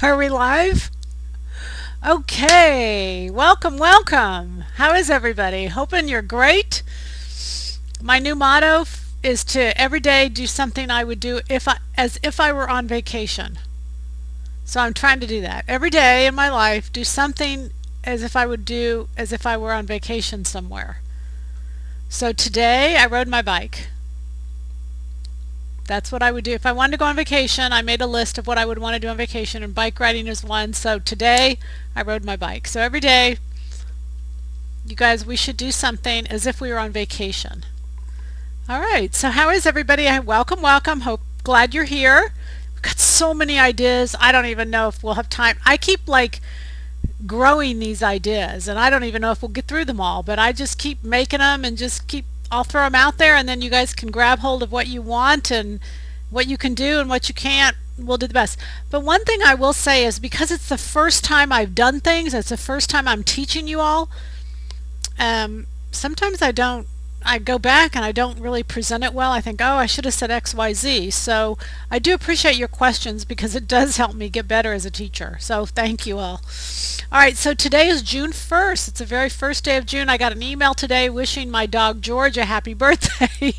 Are we live? Okay, welcome, welcome. How is everybody? Hoping you're great. My new motto is to every day do something I would do as if I were on vacation. So I'm trying to do that. Every day in my life, do something as if I would do as if I were on vacation somewhere. So today I rode my bike. That's what I would do. If I wanted to go on vacation, I made a list of what I would want to do on vacation, and bike riding is one. So today, I rode my bike. So every day, you guys, we should do something as if we were on vacation. All right, so how is everybody? Welcome, welcome. Glad you're here. We've got so many ideas. I don't even know if we'll have time. I keep growing these ideas, and I don't even know if we'll get through them all, but I just keep making them and I'll throw them out there, and then you guys can grab hold of what you want and what you can do and what you can't. We'll do the best. But one thing I will say is, because it's the first time I've done things, it's the first time I'm teaching you all, sometimes I go back and I don't really present it well. I think, oh, I should have said XYZ. So I do appreciate your questions, because it does help me get better as a teacher. So thank you all. All right, so today is June 1st. It's the very first day of June. I got an email today wishing my dog George a happy birthday.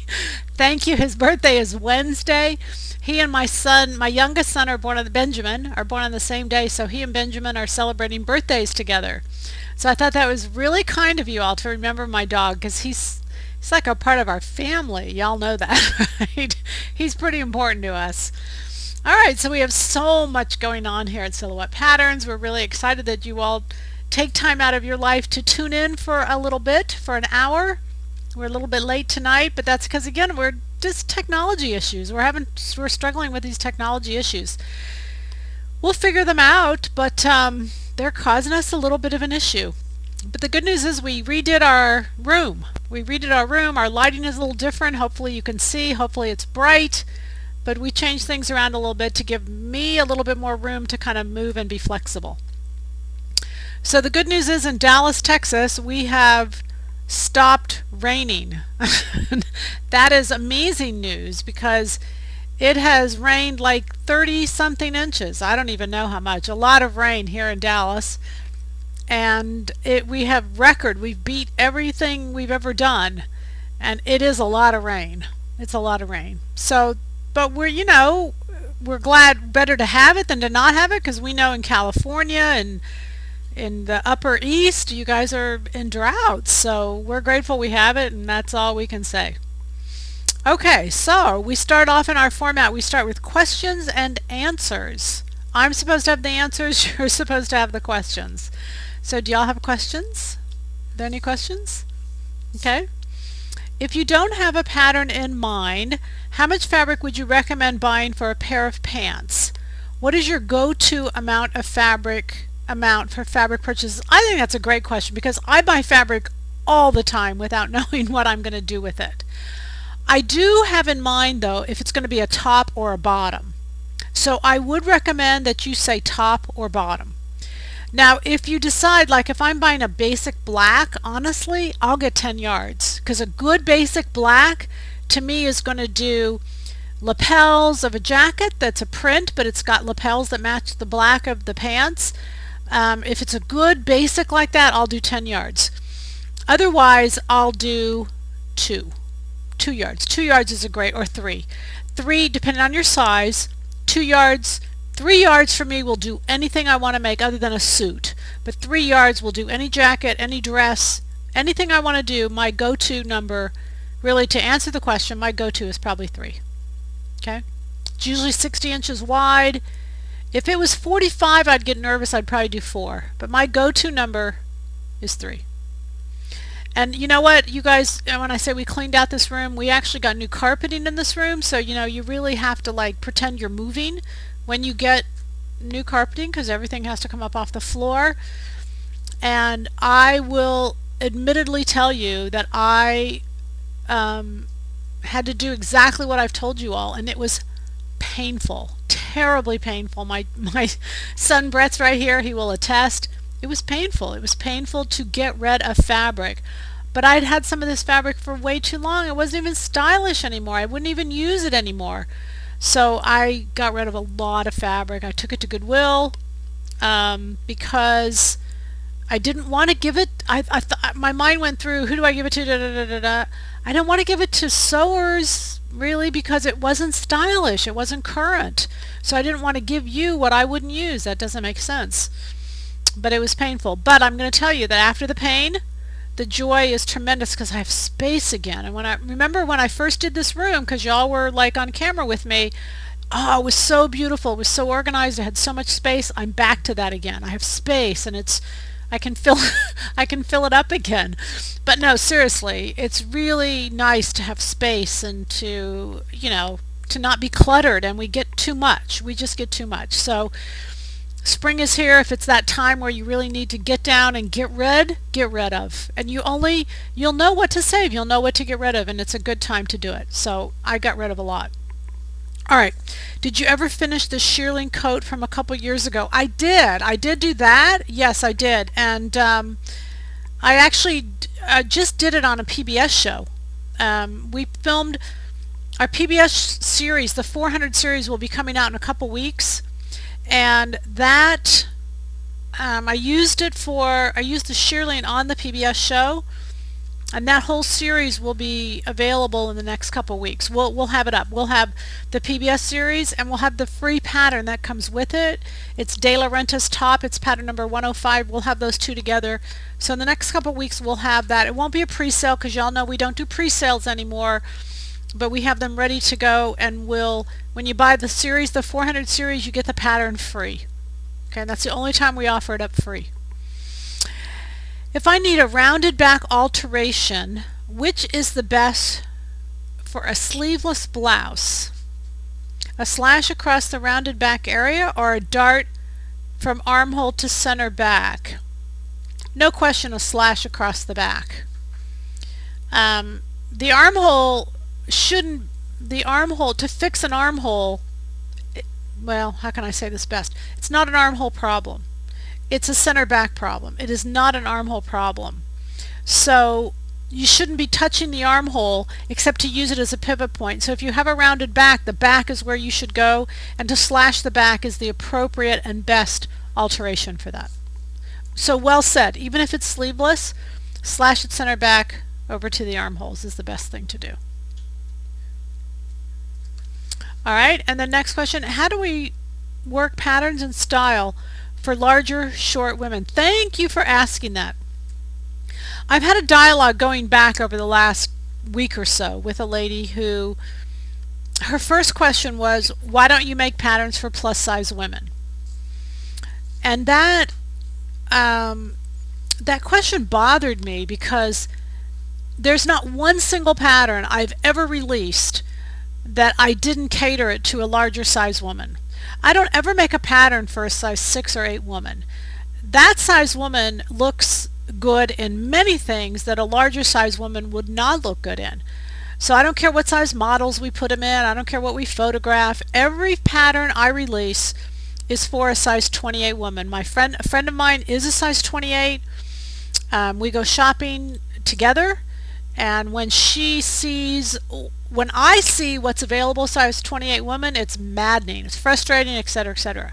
Thank you. His birthday is Wednesday. He and my son, my youngest son, Benjamin, are born on the same day, so he and Benjamin are celebrating birthdays together. So I thought that was really kind of you all to remember my dog, because he's like a part of our family. Y'all know that, right? He's pretty important to us. All right, so we have so much going on here at Silhouette Patterns. We're really excited that you all take time out of your life to tune in for a little bit, for an hour. We're a little bit late tonight, but that's because, again, we're just technology issues. We're struggling with these technology issues. We'll figure them out, but they're causing us a little bit of an issue. But the good news is we redid our room. Our lighting is a little different. Hopefully you can see. Hopefully it's bright. But we changed things around a little bit to give me a little bit more room to kind of move and be flexible. So the good news is, in Dallas, Texas, we have stopped raining. That is amazing news, because it has rained like 30 something inches. I don't even know how much. A lot of rain here in Dallas. And we've beat everything we've ever done, and it is a lot of rain. It's a lot of rain. So, but we're glad, better to have it than to not have it, because we know in California and in the Upper East, you guys are in drought. So we're grateful we have it, and that's all we can say. Okay, so we start off in our format. We start with questions and answers. I'm supposed to have the answers. You're supposed to have the questions. So do y'all have questions? Are there any questions? Okay. If you don't have a pattern in mind, how much fabric would you recommend buying for a pair of pants? What is your go-to amount for fabric purchases? I think that's a great question, because I buy fabric all the time without knowing what I'm going to do with it. I do have in mind, though, if it's going to be a top or a bottom. So I would recommend that you say top or bottom. Now, if you decide, like if I'm buying a basic black, honestly, I'll get 10 yards, because a good basic black to me is going to do lapels of a jacket that's a print, but it's got lapels that match the black of the pants. If it's a good basic like that, I'll do 10 yards. Otherwise, I'll do 2 yards. 2 yards is a great, or 3. 3, depending on your size. 2 yards. 3 yards for me will do anything I want to make other than a suit. But 3 yards will do any jacket, any dress, anything I want to do. My go-to number, really, to answer the question, my go-to is probably 3. Okay? It's usually 60 inches wide. If it was 45, I'd get nervous. I'd probably do 4. But my go-to number is 3. And you know what, you guys, when I say we cleaned out this room, we actually got new carpeting in this room. So, you really have to pretend you're moving when you get new carpeting, because everything has to come up off the floor. And I will admittedly tell you that I had to do exactly what I've told you all, and it was painful, terribly painful. My son Brett's right here, he will attest. It was painful. It was painful to get rid of fabric. But I'd had some of this fabric for way too long. It wasn't even stylish anymore. I wouldn't even use it anymore. So I got rid of a lot of fabric. I took it to Goodwill because I didn't want to give it. I thought my mind went through, who do I give it to? Da, da, da, da, da. I didn't want to give it to sewers really because it wasn't stylish. It wasn't current. So I didn't want to give you what I wouldn't use. That doesn't make sense. But it was painful. But I'm going to tell you that after the pain, the joy is tremendous because I have space again. And when I remember when I first did this room, because y'all were like on camera with me, oh, it was so beautiful. It was so organized. I had so much space. I'm back to that again. I have space, and I can fill I can fill it up again. But no, seriously, it's really nice to have space and to, to not be cluttered, and we get too much. We just get too much. So spring is here. If it's that time where you really need to get down and get rid of. And you'll know what to save. You'll know what to get rid of, and it's a good time to do it. So I got rid of a lot. All right. Did you ever finish the shearling coat from a couple years ago? I did. I did do that. Yes, I did. And I actually just did it on a PBS show. We filmed our PBS series. The 400 series will be coming out in a couple weeks. And that I used the shearling on the PBS show, and that whole series will be available in the next couple weeks. We'll have it up. We'll have the PBS series, and we'll have the free pattern that comes with it. It's De La Renta's top. It's pattern number 105. We'll have those two together. So in the next couple weeks we'll have that. It won't be a pre-sale because y'all know we don't do pre-sales anymore, but we have them ready to go, and when you buy the series, the 400 series, you get the pattern free. Okay, and that's the only time we offer it up free. If I need a rounded back alteration, which is the best for a sleeveless blouse? A slash across the rounded back area or a dart from armhole to center back? No question, a slash across the back. The armhole to fix an armhole, well, how can I say this best? It's not an armhole problem. It's a center back problem. It is not an armhole problem. So you shouldn't be touching the armhole except to use it as a pivot point. So if you have a rounded back, the back is where you should go, and to slash the back is the appropriate and best alteration for that. So well said. Even if it's sleeveless, slash it center back over to the armholes is the best thing to do. All right, and the next question, how do we work patterns and style for larger, short women? Thank you for asking that. I've had a dialogue going back over the last week or so with a lady who, her first question was, why don't you make patterns for plus size women? And that question bothered me because there's not one single pattern I've ever released that I didn't cater it to a larger size woman. I don't ever make a pattern for a size 6 or 8 woman. That size woman looks good in many things that a larger size woman would not look good in. So I don't care what size models we put them in. I don't care what we photograph. Every pattern I release is for a size 28 woman. A friend of mine is a size 28. We go shopping together, and when I see what's available size 28 women, it's maddening, it's frustrating, etc., etc.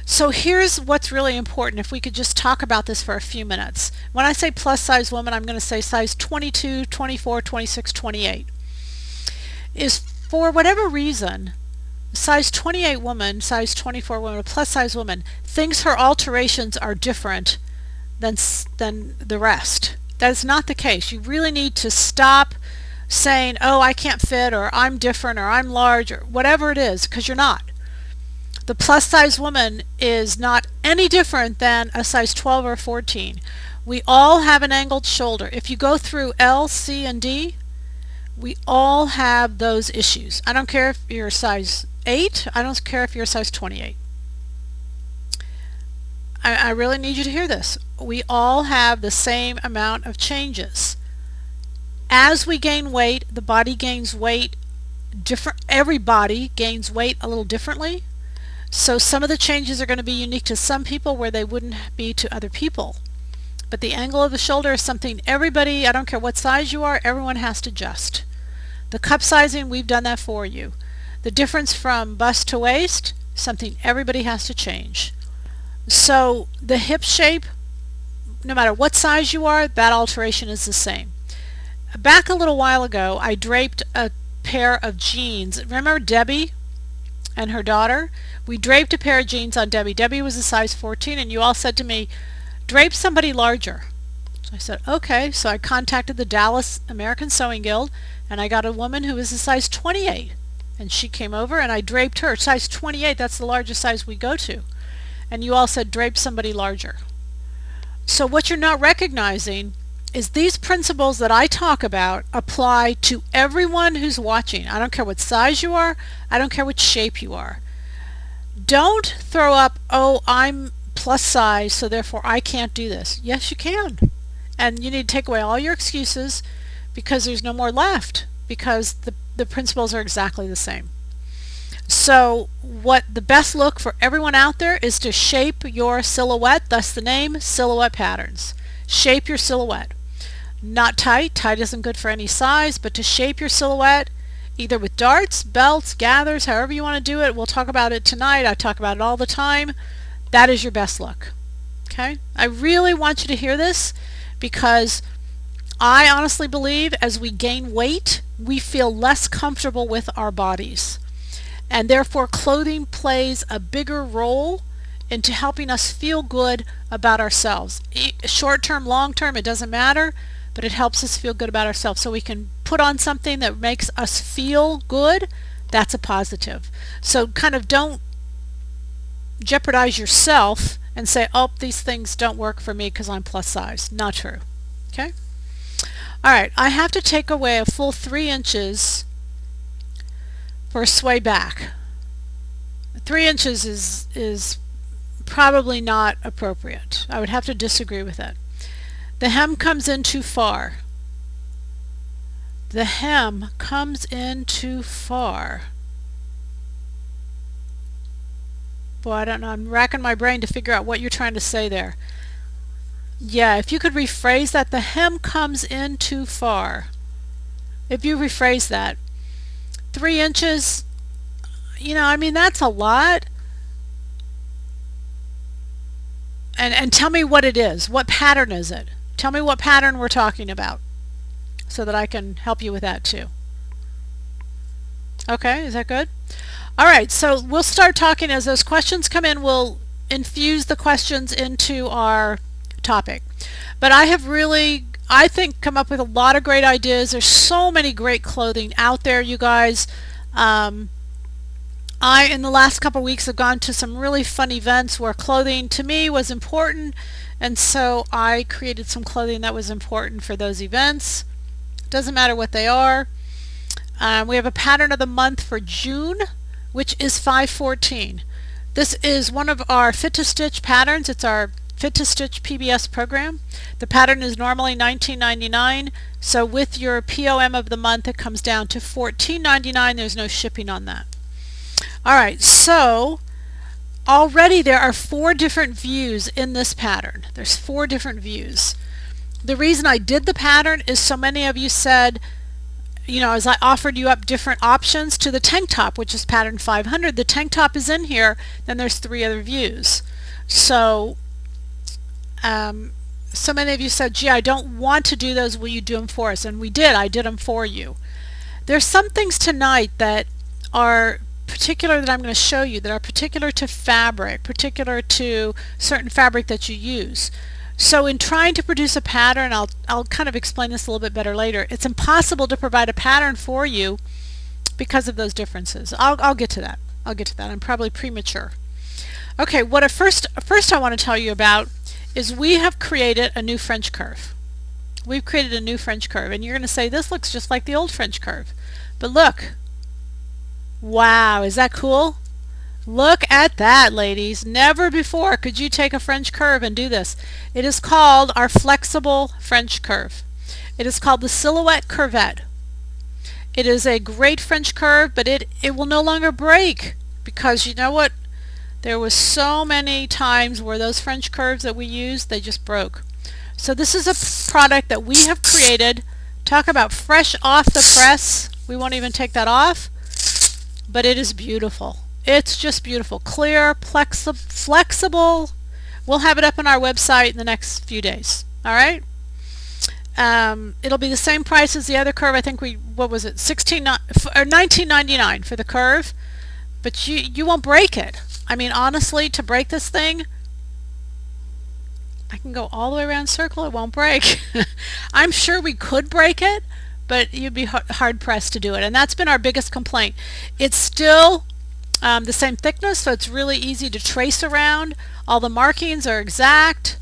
So here's what's really important, if we could just talk about this for a few minutes. When I say plus size woman, I'm going to say size 22, 24, 26, 28. Is for whatever reason, size 28 woman, size 24 woman, a plus size woman thinks her alterations are different than the rest. That is not the case. You really need to stop saying, oh, I can't fit, or I'm different, or I'm large, or whatever it is, because you're not. The plus size woman is not any different than a size 12 or 14. We all have an angled shoulder. If you go through L, C, and D, we all have those issues. I don't care if you're a size 8. I don't care if you're a size 28. I really need you to hear this. We all have the same amount of changes. As we gain weight, the body gains weight different. Every body gains weight a little differently. So some of the changes are going to be unique to some people where they wouldn't be to other people. But the angle of the shoulder is something everybody, I don't care what size you are, everyone has to adjust. The cup sizing, we've done that for you. The difference from bust to waist, something everybody has to change. So the hip shape, no matter what size you are, that alteration is the same. Back a little while ago, I draped a pair of jeans. Remember Debbie and her daughter? We draped a pair of jeans on Debbie. Debbie was a size 14, and you all said to me, drape somebody larger. So I said, okay. So I contacted the Dallas American Sewing Guild, and I got a woman who was a size 28. And she came over, and I draped her. Size 28, that's the largest size we go to. And you all said, drape somebody larger. So what you're not recognizing is these principles that I talk about apply to everyone who's watching. I don't care what size you are. I don't care what shape you are. Don't throw up, oh, I'm plus size, so therefore I can't do this. Yes, you can. And you need to take away all your excuses because there's no more left, because the principles are exactly the same. So what the best look for everyone out there is to shape your silhouette, thus the name Silhouette Patterns. Shape your silhouette. Not tight. Tight isn't good for any size, but to shape your silhouette either with darts, belts, gathers, however you want to do it. We'll talk about it tonight. I talk about it all the time. That is your best look. Okay? I really want you to hear this because I honestly believe as we gain weight, we feel less comfortable with our bodies. And therefore clothing plays a bigger role into helping us feel good about ourselves. Short term, long term, it doesn't matter, but it helps us feel good about ourselves. So we can put on something that makes us feel good. That's a positive. So kind of don't jeopardize yourself and say, oh, these things don't work for me because I'm plus size. Not true. Okay? All right, I have to take away a full 3 inches for a sway back. 3 inches is probably not appropriate. I would have to disagree with it. The hem comes in too far. The hem comes in too far. Boy, I don't know. I'm racking my brain to figure out what you're trying to say there. Yeah, if you could rephrase that, the hem comes in too far. If you rephrase that, 3 inches, you know, I mean, that's a lot. And tell me what it is. What pattern is it? Tell me what pattern we're talking about so that I can help you with that too. Okay, is that good? All right, so we'll start talking as those questions come in. We'll infuse the questions into our topic. But I have really, I think, come up with a lot of great ideas. There's so many great clothing out there, you guys. In the last couple of weeks, have gone to some really fun events where clothing to me was important, and so I created some clothing that was important for those events. Doesn't matter what they are. We have a pattern of the month for June, which is 514. This is one of our Fit to Stitch patterns. It's our Fit to Stitch PBS program. The pattern is normally $19.99, so with your POM of the month it comes down to $14.99. There's no shipping on that. Alright, so already there are 4 different views in this pattern. There's 4 different views. The reason I did the pattern is so many of you said, you know, as I offered you up different options to the tank top, which is pattern 500, the tank top is in here, then there's 3 other views. So so many of you said, gee, I don't want to do those, will you do them for us? And we did. I did them for you. There's some things tonight that are particular that I'm going to show you that are particular to fabric, particular to certain fabric that you use. So in trying to produce a pattern, I'll kind of explain this a little bit better later. It's impossible to provide a pattern for you because of those differences. I'll get to that. I'll get to that. I'm probably premature. Okay, what first I want to tell you about is we have created a new French curve. We've created a new French curve, and you're going to say this looks just like the old French curve. But look. Wow, is that cool? Look at that, ladies. Never before could you take a French curve and do this. It is called our flexible French curve. It is called the Silhouette Curvette. It is a great French curve, but it will no longer break because you know what? There was so many times where those French curves that we used, they just broke. So this is a product that we have created. Talk about fresh off the press. We won't even take that off. but it is beautiful. It's just beautiful. Clear, flexible. We'll have it up on our website in the next few days. All right? It'll be the same price as the other curve. I think what was it, 19.99 for the curve, but you won't break it. I mean, honestly, to break this thing, I can go all the way around circle, it won't break. I'm sure we could break it, but you'd be hard pressed to do it, and that's been our biggest complaint. It's still the same thickness, so it's really easy to trace around. All the markings are exact.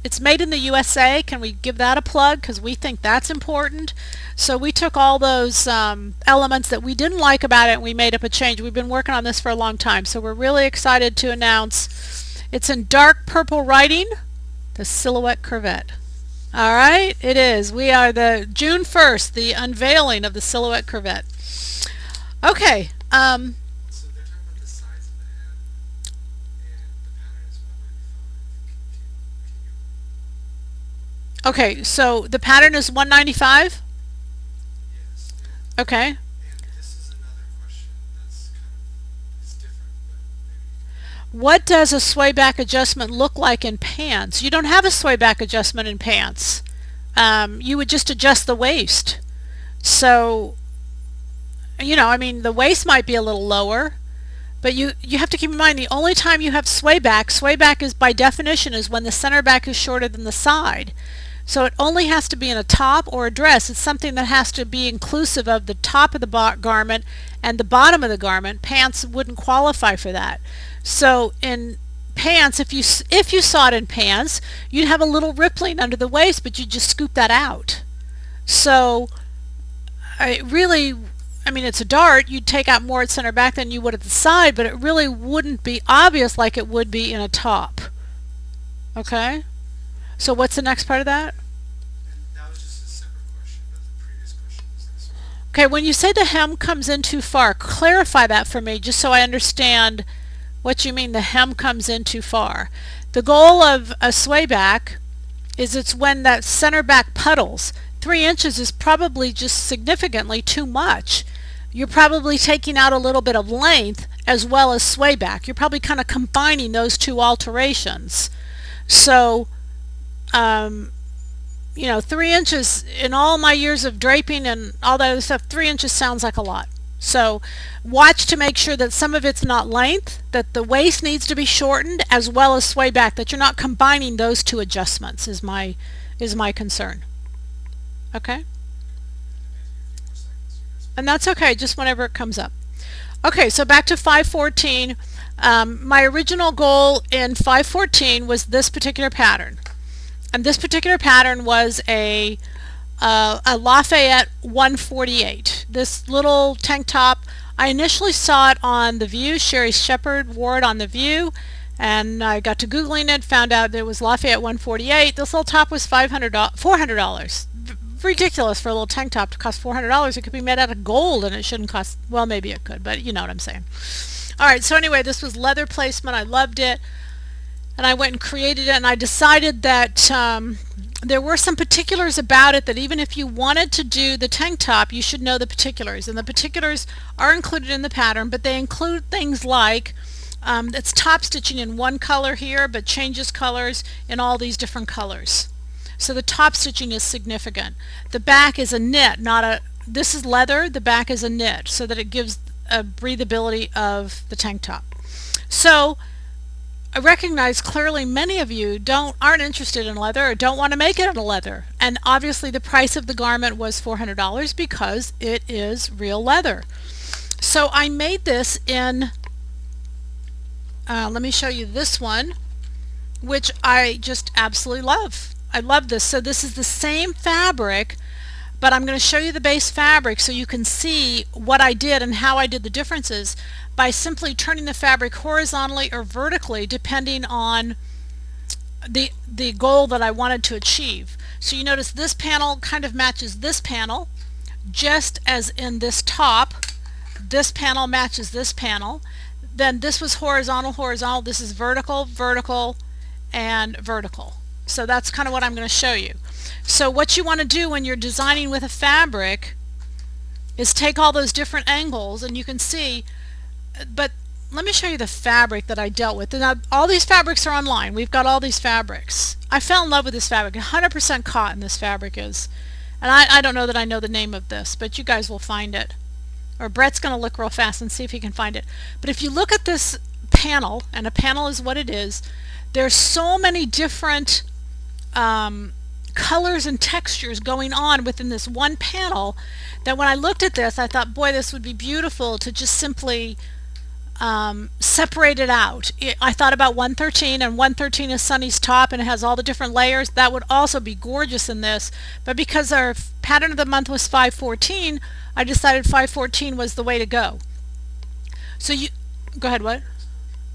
It's made in the USA. Can we give that a plug? Because we think that's important. So we took all those elements that we didn't like about it and we made up a change. We've been working on this for a long time. So we're really excited to announce it's in dark purple writing, the Silhouette Curvette. All right, it is. We are the June 1st, the unveiling of the Silhouette Curvette. Okay. So they're talking about the size of the head, and the pattern is 195. Okay, so the pattern is 195? Yes. Okay. And this is another question that's kind of, it's different, but maybe. What does a sway back adjustment look like in pants? You don't have a sway back adjustment in pants. You would just adjust the waist. So, I mean, the waist might be a little lower, but you have to keep in mind the only time you have sway back is by definition is when the center back is shorter than the side. So it only has to be in a top or a dress. It's something that has to be inclusive of the top of the garment and the bottom of the garment. Pants wouldn't qualify for that. So in pants, if you saw it in pants, you'd have a little rippling under the waist, but you just scoop that out. So I mean, it's a dart. You'd take out more at center back than you would at the side, but it really wouldn't be obvious like it would be in a top. Okay? So what's the next part of that? And that was just a separate question, but the previous question was this one. Okay, when you say the hem comes in too far, clarify that for me just so I understand what you mean the hem comes in too far. The goal of a sway back is it's when that center back puddles. 3 inches is probably just significantly too much. You're probably taking out a little bit of length as well as sway back. You're probably kind of combining those two alterations. So 3 inches, in all my years of draping and all that other stuff, 3 inches sounds like a lot. So watch to make sure that some of it's not length, that the waist needs to be shortened as well as sway back, that you're not combining those two adjustments is my concern. Okay? And that's okay, just whenever it comes up. Okay, so back to 514. My original goal in 514 was this particular pattern. And this particular pattern was a Lafayette 148. This little tank top, I initially saw it on The View. Sherry Shepard wore it on The View, and I got to Googling it, found out that it was Lafayette 148. This little top was $400. Ridiculous for a little tank top to cost $400. It could be made out of gold and it shouldn't cost, well, maybe it could, but you know what I'm saying. Alright, so anyway, this was leather placement. I loved it. And I went and created it, and I decided that there were some particulars about it that even if you wanted to do the tank top, you should know the particulars. And the particulars are included in the pattern, but they include things like it's top stitching in one color here, but changes colors in all these different colors. So the top stitching is significant. The back is a knit, this is leather, the back is a knit, so that it gives a breathability of the tank top. So I recognize clearly many of you aren't interested in leather or don't want to make it in a leather. And obviously the price of the garment was $400 because it is real leather. So I made this in, let me show you this one, which I just absolutely love. I love this. So this is the same fabric, but I'm going to show you the base fabric so you can see what I did and how I did the differences by simply turning the fabric horizontally or vertically depending on the goal that I wanted to achieve. So you notice this panel kind of matches this panel, just as in this top, this panel matches this panel. Then this was horizontal, horizontal, this is vertical, vertical, and vertical. So that's kind of what I'm going to show you. So what you want to do when you're designing with a fabric is take all those different angles, and you can see but let me show you the fabric that I dealt with. Now, all these fabrics are online. We've got all these fabrics. I fell in love with this fabric. 100% cotton this fabric is. And I don't know that I know the name of this, but you guys will find it. Or Brett's going to look real fast and see if he can find it. But if you look at this panel, and a panel is what it is, there's so many different colors and textures going on within this one panel that when I looked at this, I thought, boy, this would be beautiful to just simply separate it out. I thought about 113, and 113 is Sunny's top and it has all the different layers. That would also be gorgeous in this, but because our pattern of the month was 514, I decided 514 was the way to go. So you go ahead. What?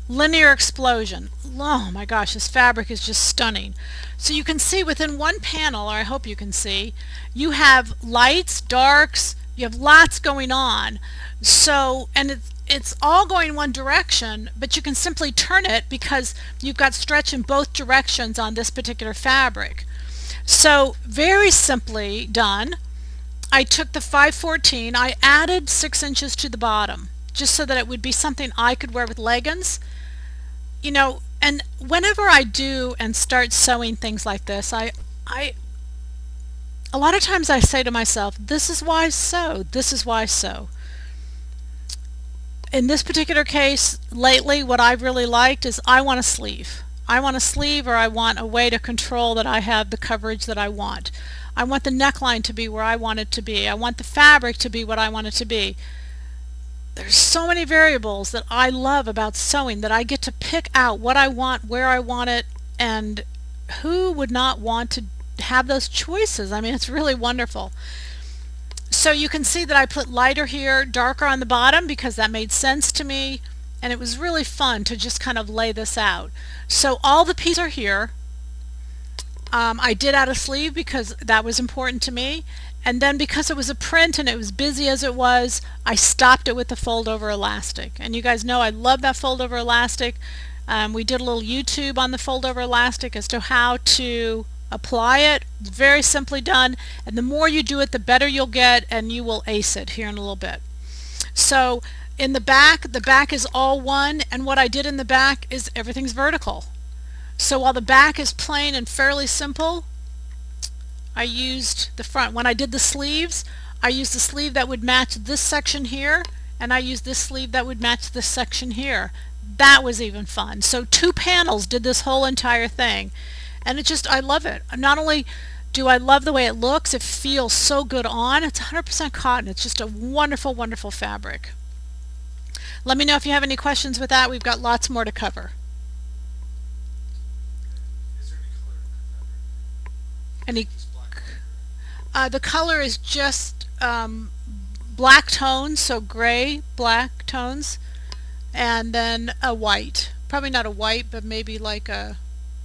Linear explosion. Oh my gosh, this fabric is just stunning. So you can see within one panel, or I hope you can see, you have lights, darks, you have lots going on. So, and it's all going one direction, but you can simply turn it because you've got stretch in both directions on this particular fabric. So very simply done. I took the 514, I added 6 inches to the bottom just so that it would be something I could wear with leggings. You know, and whenever I do and start sewing things like this, I a lot of times I say to myself, this is why I sew, this is why I sew. In this particular case, lately, what I've really liked is I want a sleeve. I want a sleeve, or I want a way to control that I have the coverage that I want. I want the neckline to be where I want it to be. I want the fabric to be what I want it to be. There's so many variables that I love about sewing that I get to pick out what I want, where I want it, and who would not want to have those choices? I mean, it's really wonderful. So you can see that I put lighter here, darker on the bottom because that made sense to me, and it was really fun to just kind of lay this out. So all the pieces are here. I did add a sleeve because that was important to me, and then because it was a print and it was busy as it was, I stopped it with the fold over elastic. And you guys know I love that fold over elastic. We did a little YouTube on the fold over elastic as to how to apply it. It's very simply done, and the more you do it, the better you'll get, and you will ace it here in a little bit. So in the back is all one, and what I did in the back is everything's vertical. So while the back is plain and fairly simple, I used the front. When I did the sleeves, I used the sleeve that would match this section here, and I used this sleeve that would match this section here. That was even fun. So 2 panels did this whole entire thing. And it just, I love it. Not only do I love the way it looks, it feels so good on. It's 100% cotton. It's just a wonderful, wonderful fabric. Let me know if you have any questions with that. We've got lots more to cover. Is there any color in that fabric? Any, Just black. the color is just black tones, so gray, black tones, and then a white. Probably not a white, but maybe like a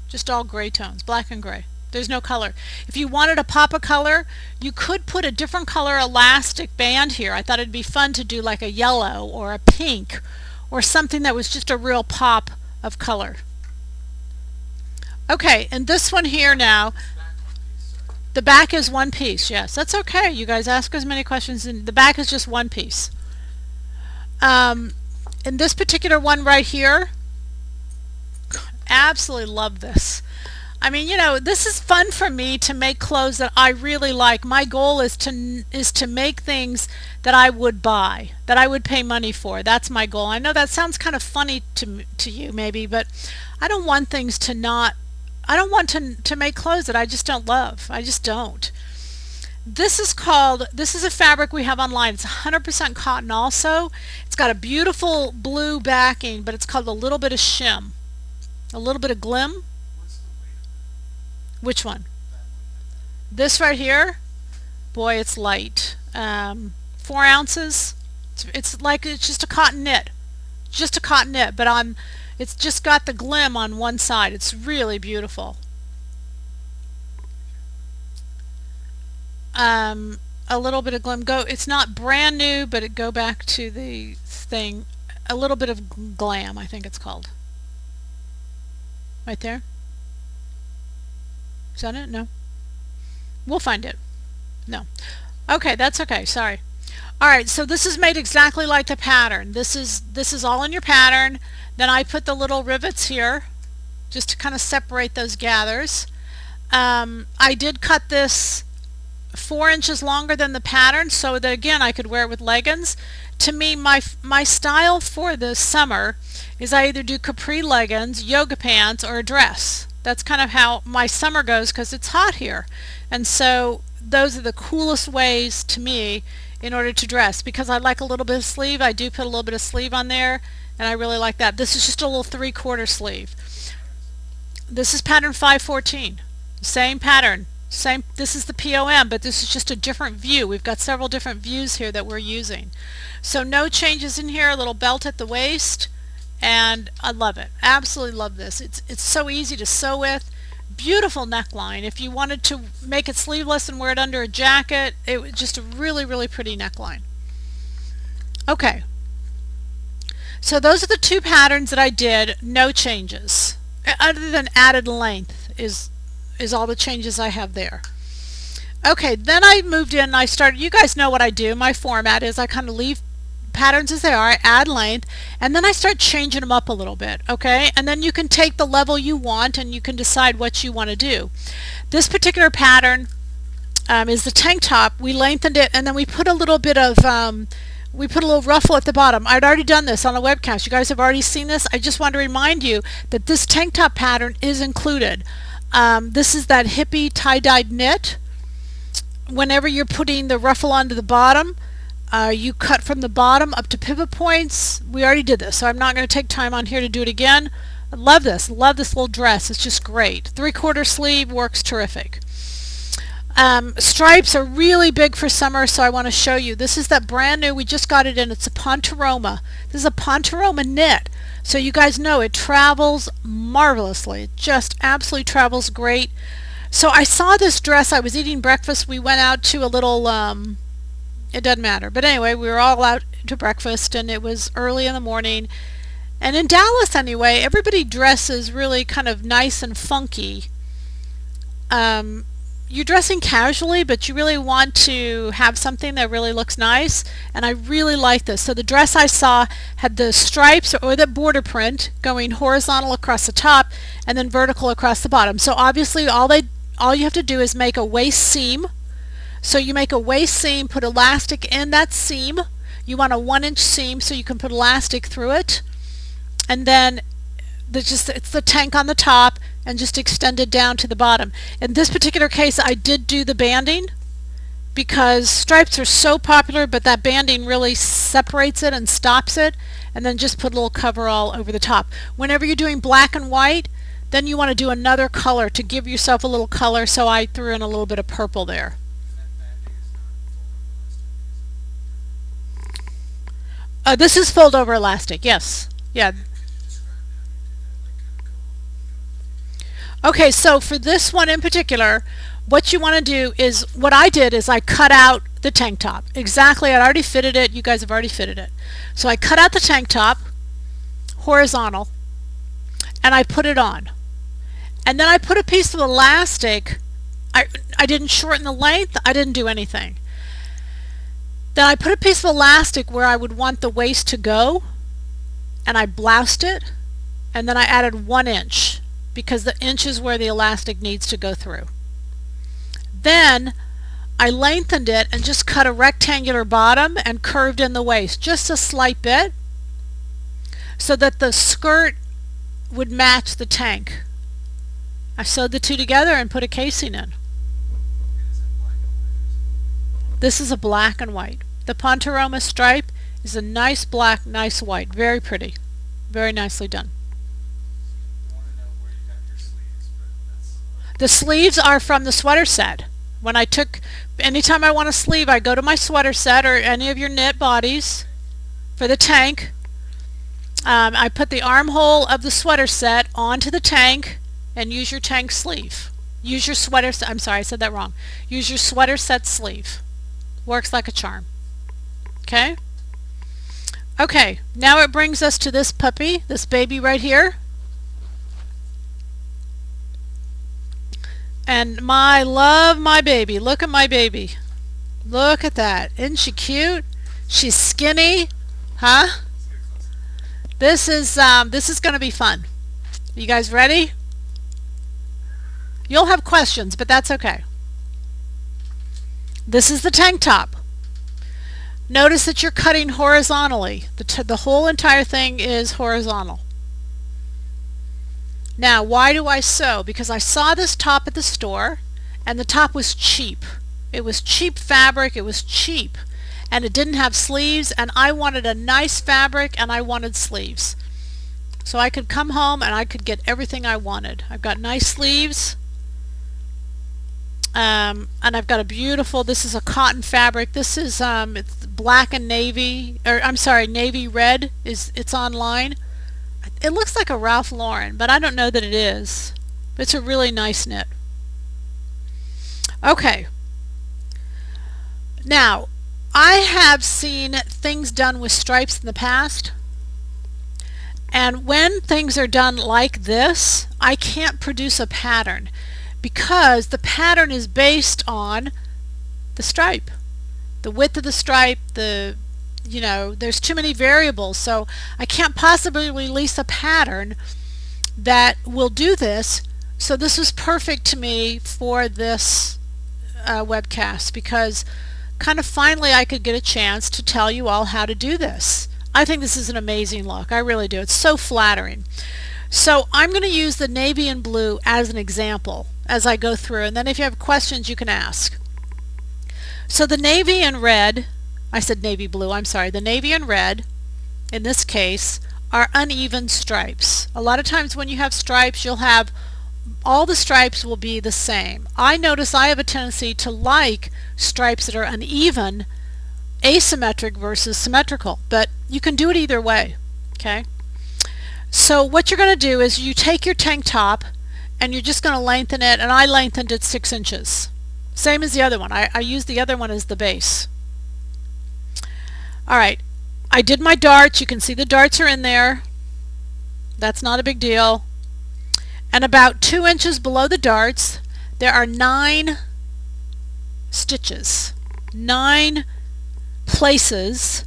just all gray tones, black and gray. There's no color. If you wanted to pop a color, you could put a different color elastic band here. I thought it'd be fun to do like a yellow or a pink or something that was just a real pop of color. Okay, and this one here now, Back one piece, sorry. the back is one piece. Yes, that's okay. You guys ask as many questions, and the back is just one piece. In this particular one right here, absolutely love this. I mean, you know, this is fun for me to make clothes that I really like. My goal is to make things that I would buy, that I would pay money for. That's my goal. I know that sounds kind of funny to you maybe, but I don't want things to not, I don't want to make clothes that I just don't love. I just don't. This is a fabric we have online. It's 100% cotton also. It's got a beautiful blue backing, but it's called a little bit of shim. A little bit of glim. What's the weight of Which one? that one? This right here? Boy, it's light. 4 ounces. It's like it's just a cotton knit. Just a cotton knit, but it's just got the glim on one side. It's really beautiful. A little bit of glim. It's not brand new, but go back to the thing. A little bit of glam, I think it's called. Right there. Is that it? No. We'll find it. No. Okay, that's okay. Sorry. All right, so this is made exactly like the pattern. This is all in your pattern. Then I put the little rivets here just to kind of separate those gathers. I did cut this 4 inches longer than the pattern so that again I could wear it with leggings. To me, my style for the summer is I either do capri leggings, yoga pants, or a dress. That's kind of how my summer goes because it's hot here. And so those are the coolest ways to me in order to dress. Because I like a little bit of sleeve, I do put a little bit of sleeve on there, and I really like that. This is just a little 3/4 sleeve. This is pattern 514. Same pattern. Same. This is the POM, but this is just a different view. We've got several different views here that we're using. So no changes in here, a little belt at the waist, and I love it. Absolutely love this. It's so easy to sew with. Beautiful neckline. If you wanted to make it sleeveless and wear it under a jacket, it was just a really, really pretty neckline. Okay, so those are the two patterns that I did, no changes. Other than added length is all the changes I have there. Okay, then I moved in and I started, you guys know what I do. My format is I kind of leave patterns as they are, I add length, and then I start changing them up a little bit, okay? And then you can take the level you want and you can decide what you want to do. This particular pattern is the tank top. We lengthened it and then we put a little bit of we put a little ruffle at the bottom. I'd already done this on a webcast. You guys have already seen this. I just want to remind you that this tank top pattern is included. This is that hippie tie-dyed knit. Whenever you're putting the ruffle onto the bottom, you cut from the bottom up to pivot points. We already did this, so I'm not going to take time on here to do it again. I love this. Love this little dress. It's just great. 3/4 sleeve works terrific. Stripes are really big for summer, so I want to show you. This is that brand new, we just got it in. It's a Pontoroma. This is a Pontoroma knit. So you guys know it travels marvelously. It just absolutely travels great. So I saw this dress. I was eating breakfast. We went out to a little, it doesn't matter. But anyway, we were all out to breakfast and it was early in the morning. And in Dallas anyway, everybody dresses really kind of nice and funky. You're dressing casually, but you really want to have something that really looks nice, and I really like this. So the dress I saw had the stripes or the border print going horizontal across the top and then vertical across the bottom. So obviously all you have to do is make a waist seam. So you make a waist seam, put elastic in that seam. You want a 1-inch seam so you can put elastic through it, and then it's the tank on the top and just extended down to the bottom. In this particular case, I did do the banding because stripes are so popular, but that banding really separates it and stops it, and then just put a little coverall over the top. Whenever you're doing black and white, then you want to do another color to give yourself a little color, so I threw in a little bit of purple there. This is fold over elastic, yes. Yeah. Okay, so for this one in particular, what you want to do is, what I did is I cut out the tank top. Exactly, I'd already fitted it. You guys have already fitted it. So I cut out the tank top, horizontal, and I put it on. And then I put a piece of elastic. I didn't shorten the length. I didn't do anything. Then I put a piece of elastic where I would want the waist to go, and I bloused it, and then I added 1 inch, because the inch is where the elastic needs to go through. Then I lengthened it and just cut a rectangular bottom and curved in the waist just a slight bit so that the skirt would match the tank. I sewed the two together and put a casing in. This is a black and white. The Pontoroma stripe is a nice black, nice white. Very pretty. Very nicely done. The sleeves are from the sweater set. When I took, anytime I want a sleeve, I go to my sweater set or any of your knit bodies for the tank. I put the armhole of the sweater set onto the tank and use your tank sleeve. Use your sweater set, I'm sorry, I said that wrong. Use your sweater set sleeve. Works like a charm. Okay? Okay, now it brings us to this puppy, this baby right here. And my love, my baby. Look at my baby. Look at that. Isn't she cute? She's skinny. Huh? Let's get closer. This is going to be fun. You guys ready? You'll have questions, but that's okay. This is the tank top. Notice that you're cutting horizontally. The whole entire thing is horizontal. Now, why do I sew? Because I saw this top at the store, and the top was cheap. It was cheap fabric, it was cheap, and it didn't have sleeves, and I wanted a nice fabric, and I wanted sleeves. So I could come home and I could get everything I wanted. I've got nice sleeves, and I've got a beautiful, this is a cotton fabric. This is it's black and navy, or I'm sorry, navy red. It's online. It looks like a Ralph Lauren, but I don't know that it is. It's a really nice knit. Okay. Now, I have seen things done with stripes in the past, and when things are done like this, I can't produce a pattern because the pattern is based on the stripe, the width of the stripe, there's too many variables, so I can't possibly release a pattern that will do this. So this was perfect to me for this webcast, because kind of finally I could get a chance to tell you all how to do this. I think this is an amazing look. I really do. It's so flattering. So I'm going to use the navy and blue as an example as I go through, and then if you have questions you can ask. So the navy and red, I said navy blue, I'm sorry, the navy and red in this case are uneven stripes. A lot of times when you have stripes, you'll have all the stripes will be the same. I notice I have a tendency to like stripes that are uneven, asymmetric versus symmetrical, but you can do it either way. Okay, so what you're going to do is you take your tank top and you're just going to lengthen it, and I lengthened it 6 inches, same as the other one. I used the other one as the base. Alright, I did my darts. You can see the darts are in there. That's not a big deal. And about 2 inches below the darts there are 9 stitches, 9 places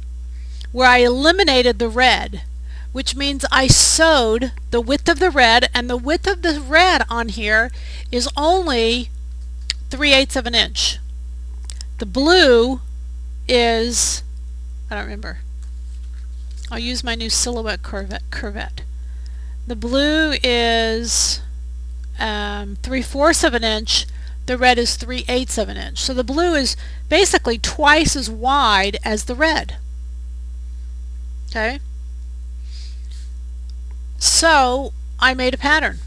where I eliminated the red, which means I sewed the width of the red, and the width of the red on here is only 3/8 of an inch. The blue is, I don't remember. I'll use my new silhouette curvette. The blue is 3/4 of an inch. The red is 3/8 of an inch. So the blue is basically twice as wide as the red. Okay? So I made a pattern.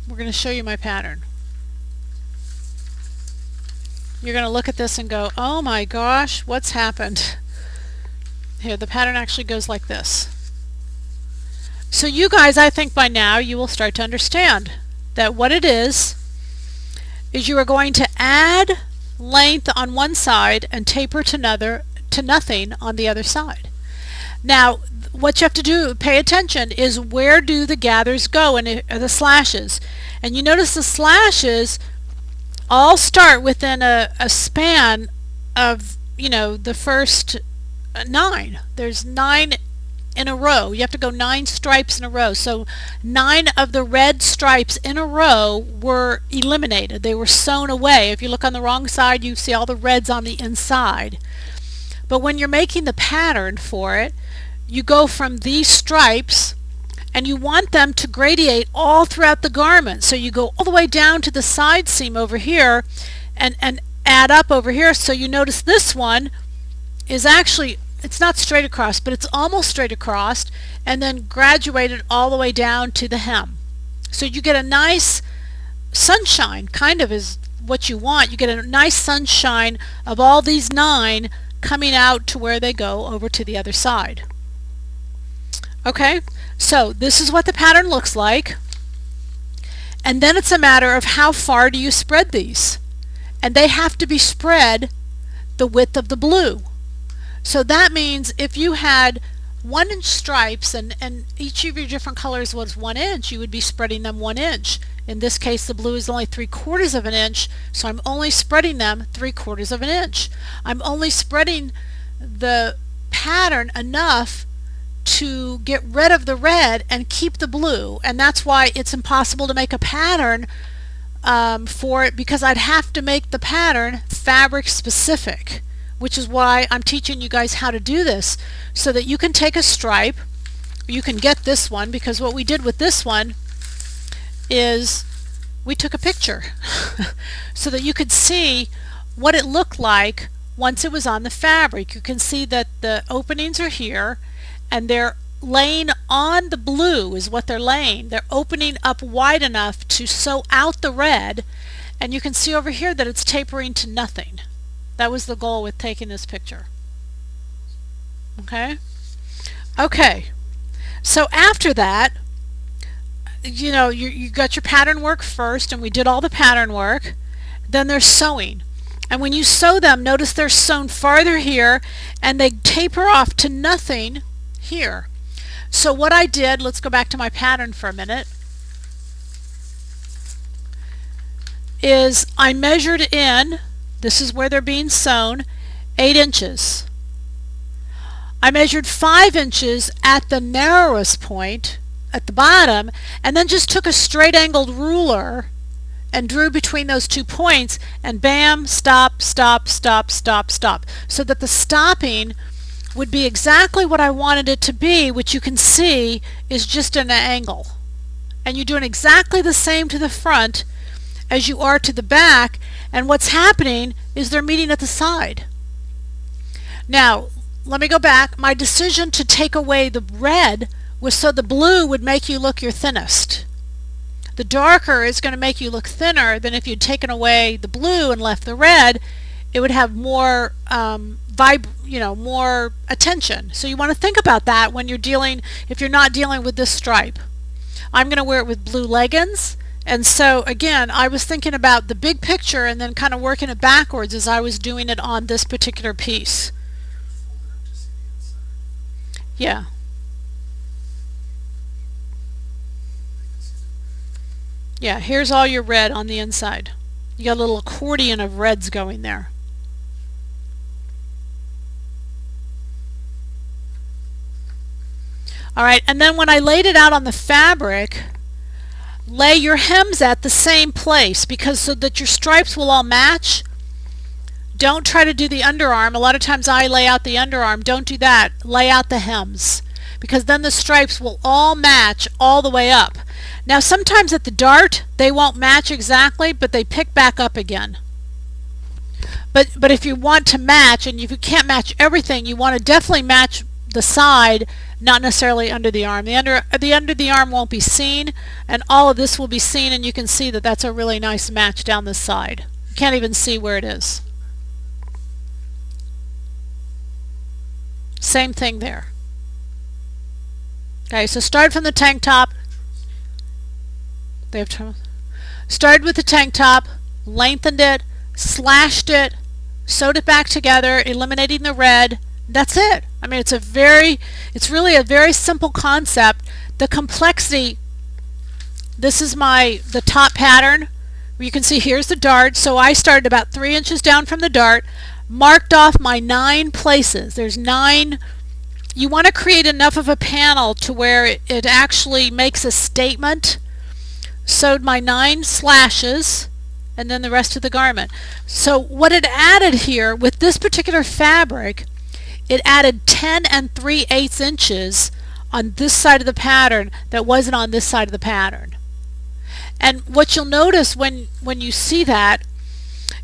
We're going to show you my pattern. You're going to look at this and go, oh my gosh, what's happened? Here, the pattern actually goes like this. So you guys, I think by now you will start to understand that what it is you are going to add length on one side and taper to nothing on the other side. Now what you have to do, pay attention, is where do the gathers go, and the slashes. And you notice the slashes all start within a span of, the first 9. There's 9 in a row. You have to go 9 stripes in a row. So 9 of the red stripes in a row were eliminated. They were sewn away. If you look on the wrong side, you see all the reds on the inside. But when you're making the pattern for it, you go from these stripes and you want them to gradiate all throughout the garment. So you go all the way down to the side seam over here and add up over here. So you notice this one is actually, it's not straight across, but it's almost straight across, and then graduated all the way down to the hem. So you get a nice sunshine, kind of is what you want. You get a nice sunshine of all these 9 coming out to where they go over to the other side. Okay, so this is what the pattern looks like, and then it's a matter of how far do you spread these, and they have to be spread the width of the blue. So that means if you had 1-inch stripes and each of your different colors was 1 inch, you would be spreading them 1 inch. In this case, the blue is only 3/4 of an inch, so I'm only spreading them 3/4 of an inch. I'm only spreading the pattern enough to get rid of the red and keep the blue, and that's why it's impossible to make a pattern for it, because I'd have to make the pattern fabric specific, which is why I'm teaching you guys how to do this, so that you can take a stripe. You can get this one, because what we did with this one is we took a picture so that you could see what it looked like once it was on the fabric. You can see that the openings are here, and they're laying on the blue is what they're laying. They're opening up wide enough to sew out the red, and you can see over here that it's tapering to nothing. That was the goal with taking this picture. Okay, so after that, you got your pattern work first, and we did all the pattern work. Then there's sewing, and when you sew them, notice they're sewn farther here and they taper off to nothing here. So what I did, let's go back to my pattern for a minute, is I measured in, this is where they're being sewn, 8 inches. I measured 5 inches at the narrowest point at the bottom, and then just took a straight angled ruler and drew between those 2 points, and bam, stop, stop, stop, stop, stop, so that the stopping would be exactly what I wanted it to be, which you can see is just an angle. And you're doing exactly the same to the front as you are to the back, and what's happening is they're meeting at the side. Now let me go back. My decision to take away the red was so the blue would make you look your thinnest. The darker is going to make you look thinner than if you'd taken away the blue and left the red. It would have more more attention. So you want to think about that when you're dealing, if you're not dealing with this stripe. I'm going to wear it with blue leggings, and so again I was thinking about the big picture and then kind of working it backwards as I was doing it on this particular piece. Yeah. Yeah, here's all your red on the inside. You got a little accordion of reds going there. Alright, and then when I laid it out on the fabric, lay your hems at the same place, because so that your stripes will all match. Don't try to do the underarm. A lot of times I lay out the underarm. Don't do that. Lay out the hems, because then the stripes will all match all the way up. Now sometimes at the dart they won't match exactly, but they pick back up again. But if you want to match, and if you can't match everything, you want to definitely match the side, not necessarily under the arm. The under the arm won't be seen, and all of this will be seen, and you can see that that's a really nice match down the side. You can't even see where it is. Same thing there. Okay, so start from the tank top. Started with the tank top, lengthened it, slashed it, sewed it back together, eliminating the red. That's it. I mean, it's really a very simple concept. The complexity, this is the top pattern. You can see here's the dart. So I started about 3 inches down from the dart, marked off my 9 places. There's 9. You want to create enough of a panel to where it actually makes a statement. Sewed my 9 slashes, and then the rest of the garment. So what it added here with this particular fabric, it added 10 3/8 inches on this side of the pattern that wasn't on this side of the pattern. And what you'll notice when you see that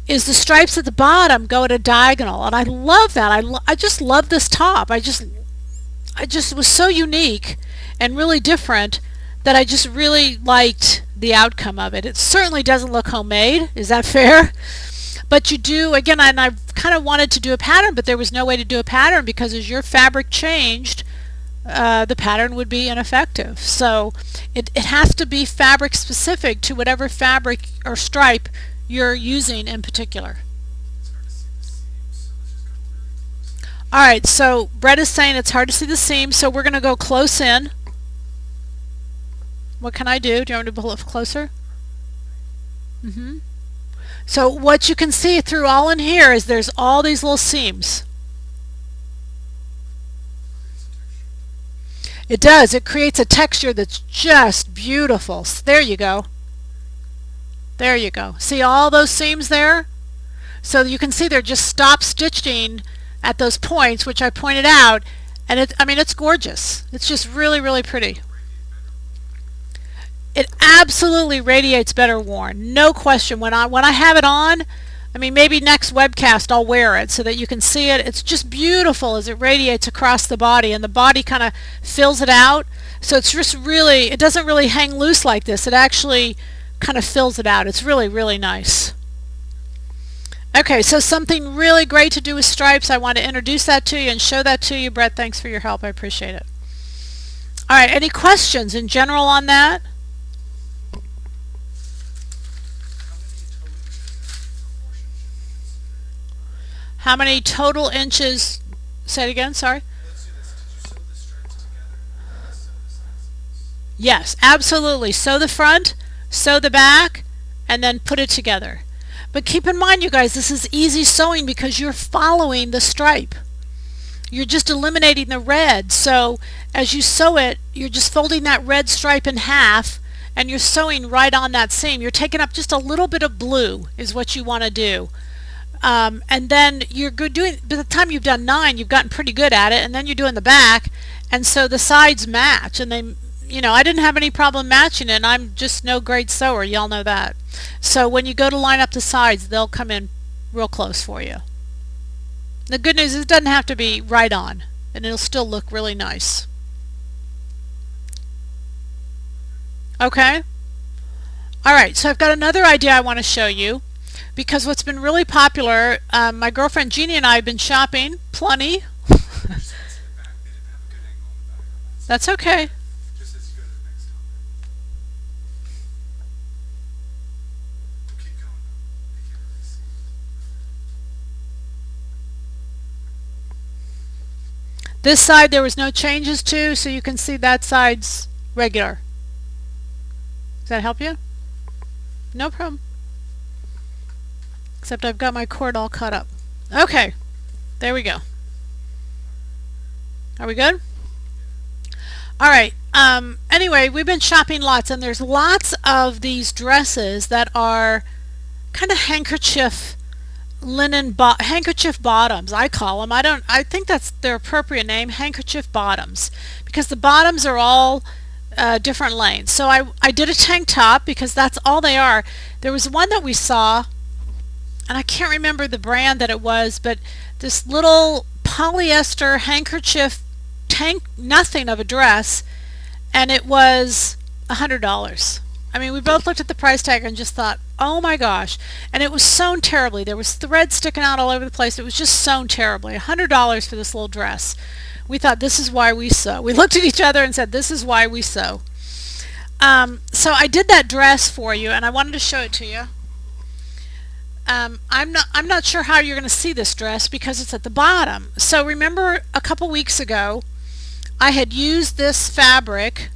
is the stripes at the bottom go at a diagonal, and I love that. I just love this top. I just was so unique and really different that I just really liked the outcome of it. It certainly doesn't look homemade. Is that fair? But you do, again, and I kind of wanted to do a pattern, but there was no way to do a pattern because as your fabric changed, the pattern would be ineffective. So it has to be fabric specific to whatever fabric or stripe you're using in particular. Alright, so Brett is saying it's hard to see the seam, so we're going to go close in. What can I do? Do you want me to pull it closer? Hmm. So what you can see through all in here is there's all these little seams. Creates a texture. It does. It creates a texture that's just beautiful. There you go. There you go. See all those seams there? So you can see they're just stop stitching at those points, which I pointed out, and I mean, it's gorgeous. It's just really, really pretty. It absolutely radiates better worn, no question. When I have it on, I mean, maybe next webcast I'll wear it so that you can see it. It's just beautiful as it radiates across the body, and the body kind of fills it out. So it's just really, it doesn't really hang loose like this. It actually kind of fills it out. It's really, really nice. Okay, so something really great to do with stripes. I want to introduce that to you and show that to you. Brett, thanks for your help. I appreciate it. All right, any questions in general on that? How many total inches should we consider? How many total inches? Say it again, sorry. Let's do this. Did you sew the stripes together and then sew the sides? Yes, absolutely. Sew the front, sew the back, and then put it together. But keep in mind, you guys, this is easy sewing because you're following the stripe. You're just eliminating the red. So as you sew it, you're just folding that red stripe in half and you're sewing right on that seam. You're taking up just a little bit of blue is what you want to do. And then you're good doing, by the time you've done 9, you've gotten pretty good at it, and then you're doing the back, and so the sides match, and I didn't have any problem matching it, and I'm just no great sewer, y'all know that. So when you go to line up the sides, they'll come in real close for you. The good news is it doesn't have to be right on, and it'll still look really nice. Okay? Alright, so I've got another idea I want to show you. Because what's been really popular, my girlfriend Jeannie and I have been shopping plenty. Your sides to the back. They didn't have a good angle on the back on that side. That's okay. Just as you go to the next topic. We'll keep going though. They can't really see. This side there was no changes to, so you can see that side's regular. Does that help you? No problem. Except I've got my cord all cut up. Okay, there we go. Are we good? Alright, anyway, we've been shopping lots, and there's lots of these dresses that are kind of handkerchief handkerchief bottoms, I call them. I think that's their appropriate name, handkerchief bottoms, because the bottoms are all different lengths. So I did a tank top because that's all they are. There was one that we saw, and I can't remember the brand that it was, but this little polyester handkerchief tank nothing of a dress, and it was $100. I mean, we both looked at the price tag and just thought, oh my gosh. And it was sewn terribly. There was thread sticking out all over the place. It was just sewn terribly. $100 for this little dress. We thought, this is why we sew. We looked at each other and said, this is why we sew. So I did that dress for you, and I wanted to show it to you. I'm not sure how you're going to see this dress because it's at the bottom. So remember a couple weeks ago I had used this fabric,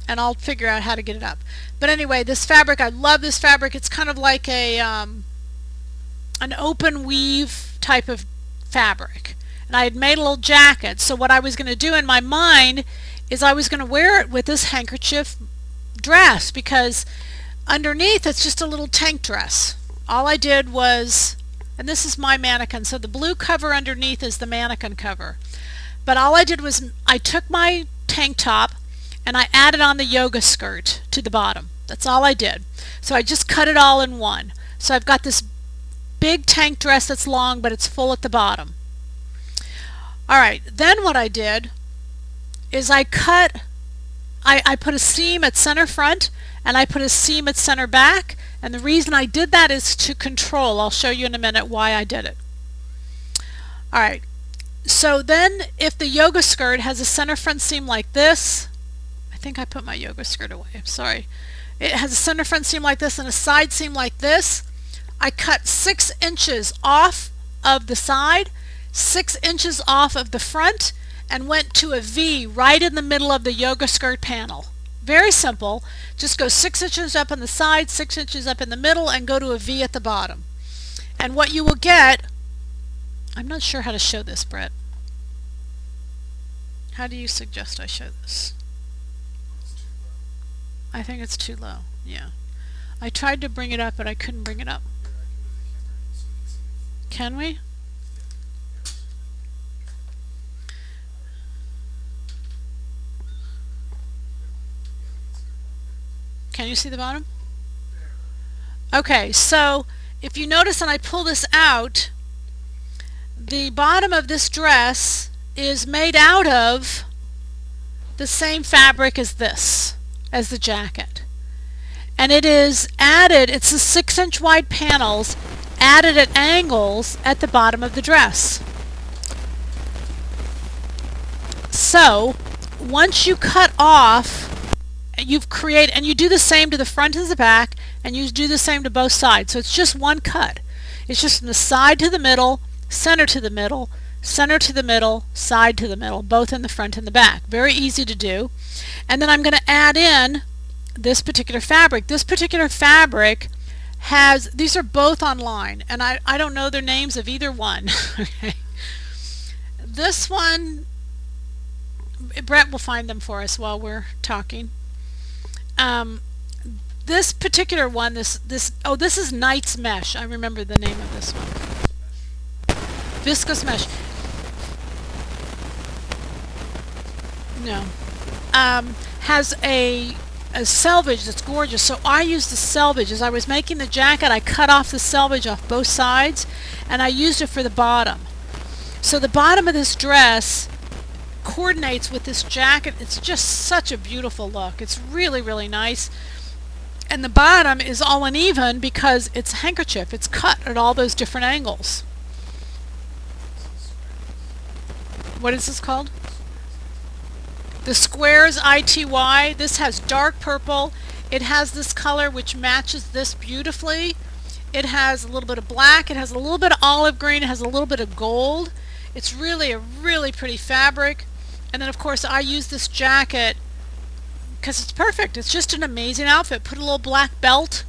and I'll figure out how to get it up. But anyway, this fabric, I love this fabric. It's kind of like an open weave type of fabric. And I had made a little jacket. So what I was going to do in my mind is I was going to wear it with this handkerchief dress because underneath it's just a little tank dress. All I did was, and this is my mannequin, so the blue cover underneath is the mannequin cover. But all I did was I took my tank top and I added on the yoga skirt to the bottom. That's all I did. So I just cut it all in one. So I've got this big tank dress that's long, but it's full at the bottom. Alright, then what I did is I put a seam at center front and I put a seam at center back, and the reason I did that is to control. I'll show you in a minute why I did it. Alright, so then if the yoga skirt has a center front seam like this, I think I put my yoga skirt away, I'm sorry. It has a center front seam like this and a side seam like this. I cut 6 inches off of the side, 6 inches off of the front, and went to a V right in the middle of the yoga skirt panel. Very simple. Just go 6 inches up on the side, 6 inches up in the middle, and go to a V at the bottom. And what you will get, I'm not sure how to show this, Brett. How do you suggest I show this? It's too low. I think it's too low. Yeah. I tried to bring it up, but I couldn't bring it up. Here, I can move the camera so you can see it. Can we? Yes. Yeah, we can see the bottom Can you see the bottom? there. Okay, so if you notice, and I pull this out, the bottom of this dress is made out of the same fabric as this, as the jacket. And it is added, it's the 6-inch wide panels added at angles at the bottom of the dress. So once you cut off, you've created, and you do the same to the front and the back, and you do the same to both sides. So it's just one cut. It's just from the side to the middle, center to the middle, center to the middle, side to the middle, both in the front and the back. Very easy to do. And then I'm going to add in this particular fabric. This particular fabric has, these are both online, and I don't know their names of either one. Okay. This one, Brett will find them for us while we're talking. This particular one, this is Knight's Mesh. I remember the name of this one. Viscose mesh. No. Has a selvage that's gorgeous. So I used the selvage. As I was making the jacket, I cut off the selvage off both sides, and I used it for the bottom. So the bottom of this dress coordinates with this jacket. It's just such a beautiful look. It's really, really nice. And the bottom is all uneven because it's a handkerchief. It's cut at all those different angles. What is this called? The Squares ITY. This has dark purple. It has this color which matches this beautifully. It has a little bit of black. It has a little bit of olive green. It has a little bit of gold. It's really a really pretty fabric. And then of course I use this jacket because it's perfect. It's just an amazing outfit. Put a little black belt,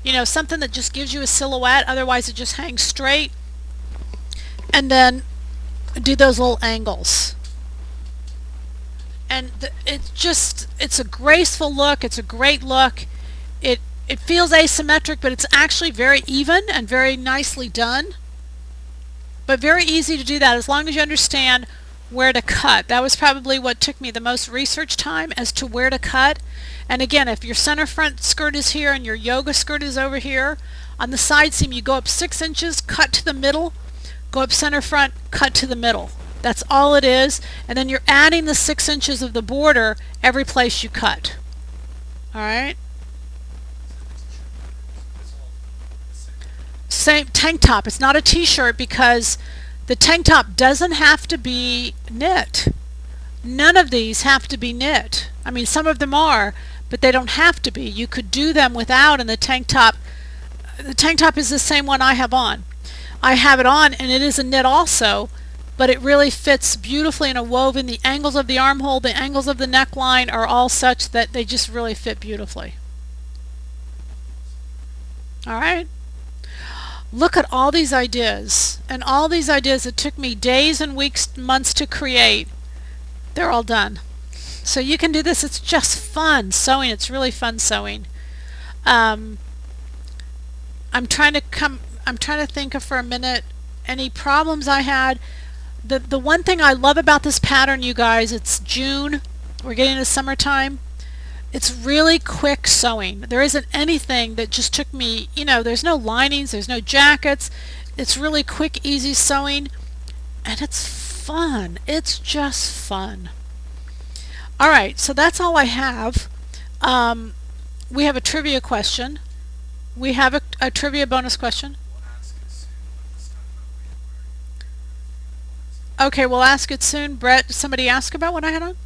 you know, something that just gives you a silhouette, otherwise it just hangs straight. And then do those little angles. And it's a graceful look. It's a great look. It feels asymmetric, but it's actually very even and very nicely done. But very easy to do that as long as you understand where to cut. That was probably what took me the most research time, as to where to cut. And again, if your center front skirt is here and your yoga skirt is over here, on the side seam you go up 6 inches, cut to the middle, go up center front, cut to the middle. That's all it is. And then you're adding the 6 inches of the border every place you cut. Alright? Same tank top. It's not a t-shirt because the tank top doesn't have to be knit. None of these have to be knit. I mean, some of them are, but they don't have to be. You could do them without, and the tank top is the same one I have on. I have it on, and it is a knit also, but it really fits beautifully in a woven. The angles of the armhole, the angles of the neckline are all such that they just really fit beautifully. All right? Look at all these ideas, and all these ideas that took me days and weeks, months to create. They're all done. So you can do this. It's just fun sewing. It's really fun sewing. I'm trying to think of, for a minute, any problems I had. The one thing I love about this pattern, you guys, it's June. We're getting into summertime. It's really quick sewing. There isn't anything that just took me, you know, there's no linings, there's no jackets. It's really quick, easy sewing, and it's fun. It's just fun. All right, so that's all I have. We have a trivia question. We have a trivia bonus question. Okay, we'll ask it soon. Brett, did somebody ask about what I had on?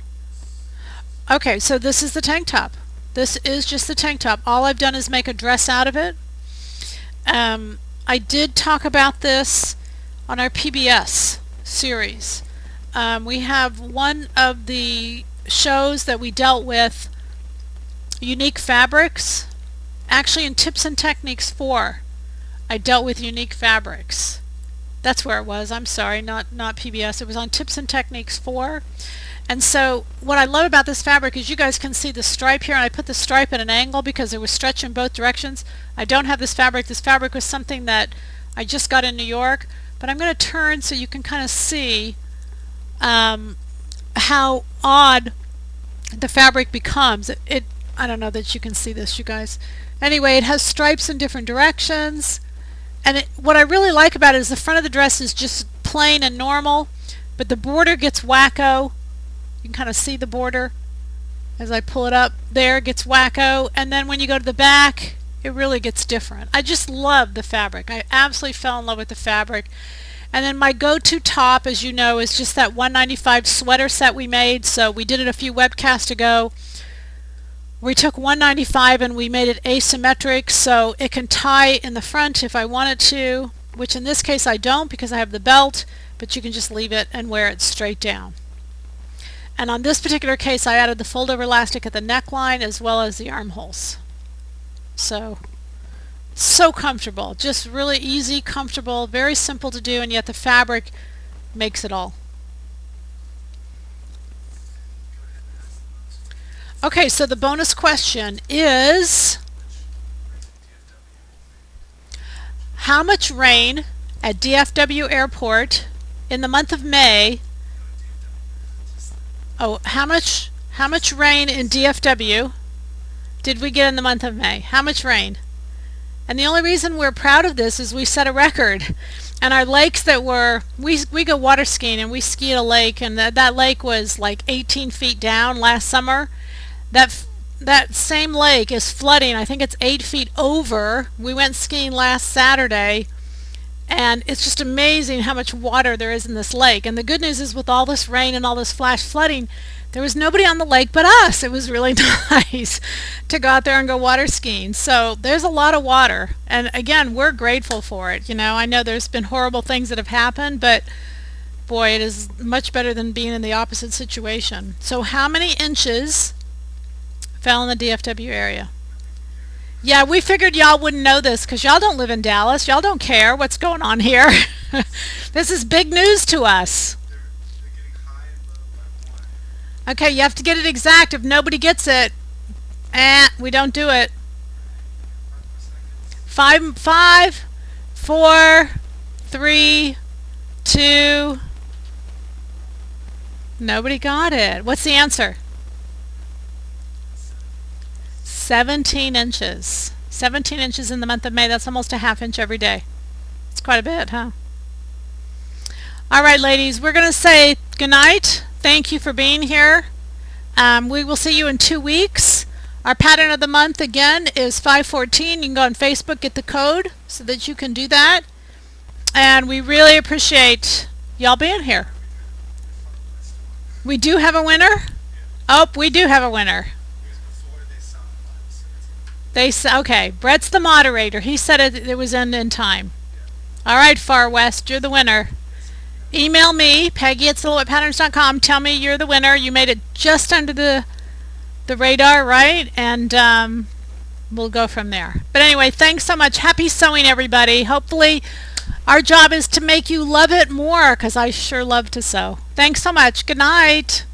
Okay, so this is the tank top. This is just the tank top. All I've done is make a dress out of it. I did talk about this on our PBS series. We have one of the shows that we dealt with Unique fabrics. Actually, in Tips and Techniques 4, I dealt with unique fabrics. That's where it was. I'm sorry, not PBS. It was on Tips and Techniques 4. And so what I love about this fabric is you guys can see the stripe here, and I put the stripe at an angle because it was stretched in both directions. I don't have this fabric. This fabric was something that I just got in New York, but I'm going to turn so you can kind of see how odd the fabric becomes. I don't know that you can see this, you guys. Anyway, it has stripes in different directions. And what I really like about it is the front of the dress is just plain and normal, but the border gets wacko. You can kind of see the border as I pull it up. There, it gets wacko. And then when you go to the back, it really gets different. I just love the fabric. I absolutely fell in love with the fabric. And then my go-to top, as you know, is just that 195 sweater set we made. So we did it a few webcasts ago. We took 195 and we made it asymmetric so it can tie in the front if I wanted to, which in this case I don't because I have the belt, but you can just leave it and wear it straight down. And on this particular case I added the fold-over elastic at the neckline as well as the armholes. So comfortable, just really easy, comfortable, very simple to do, and yet the fabric makes it all. Okay, so the bonus question is, how much rain at DFW Airport in the month of May? Oh, how much rain in DFW did we get in the month of May? How much rain? And the only reason we're proud of this is we set a record. And our lakes that we go water skiing and we ski at a lake, and that lake was like 18 feet down last summer. That same lake is flooding. I think it's 8 feet over. We went skiing last Saturday, and it's just amazing how much water there is in this lake. And the good news is with all this rain and all this flash flooding, there was nobody on the lake but us. It was really nice to go out there and go water skiing. So there's a lot of water, and again, we're grateful for it. You know, I know there's been horrible things that have happened, but boy, it is much better than being in the opposite situation. So how many inches fell in the DFW area? Yeah, we figured y'all wouldn't know this because y'all don't live in Dallas. Y'all don't care what's going on here. This is big news to us. They're getting high and low by one. Okay, you have to get it exact. If nobody gets it, we don't do it. 5 more seconds. 5, 4, 3, 2. Nobody got it. What's the answer? 17 inches. 17 inches in the month of May. That's almost a ½ inch every day. It's quite a bit, huh? All right, ladies, we're going to say goodnight. Thank you for being here. We will see you in 2 weeks. Our pattern of the month, again, is 514. You can go on Facebook, get the code so that you can do that. And we really appreciate y'all being here. We do have a winner? Oh, we do have a winner. Okay, Brett's the moderator. He said it was in time. All right, Far West, you're the winner. Email me, Peggy@silhouettepatterns.com. Tell me you're the winner. You made it just under the radar, right? And we'll go from there. But anyway, thanks so much. Happy sewing, everybody. Hopefully our job is to make you love it more because I sure love to sew. Thanks so much. Good night.